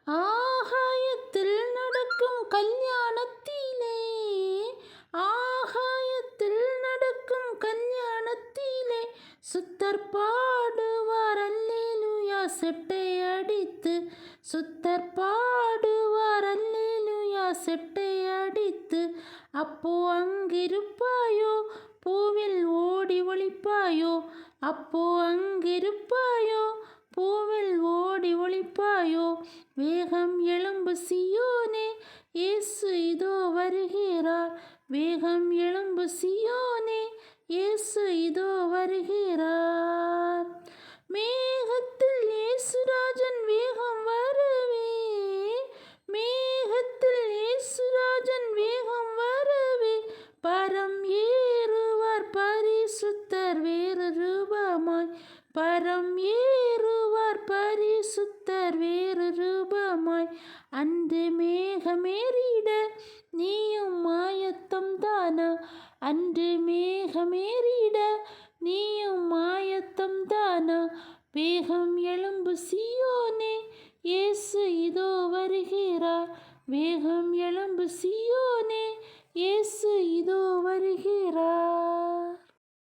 ஆகாயத்தில் நடக்கும் கல்யாணத்திலே, ஆகாயத்தில் நடக்கும் கல்யாணத்திலே, சுத்தர் பாடுவார் அல்லேலூயா செட்டை அடித்து, சுத்தர் பாடுவார் அல்லேலூயா செட்டை அடித்து. அப்போ அங்கிருப்பாயோ, பூவில் ஓடி ஒளிப்பாயோ, அப்போ அங்கிருப்பாயோ, பூவில் ஓடி ஒளிப்பாயோ. வேகம் எழும்பு சீயோனே, இயேசு இதோ வருகிறார். வேகம் எழும்பு சீயோனே, இயேசு இதோ வருகிறார். மேகத்தில் இயேசுராஜன் வேகம் வரவே, மேகத்தில் இயேசுராஜன் வேகம் வரவே, பரம் ஏறுவார் பரிசுத்தர் வேறு ரூபமாய், பரம் ஏறுவார் பரிசுத்தர் வேறு ரூபமாய். அன்று மேகமேறிட நீயும் ஆயத்தம் தானா, அன்று மேகமேறிட நீயும் ஆயத்தம் தானா. வேகம் எழும்பு சீயோனே, இயேசு இதோ வருகிறார். வேகம் எழும்பு சீயோனே, இயேசு இதோ வருகிறார்.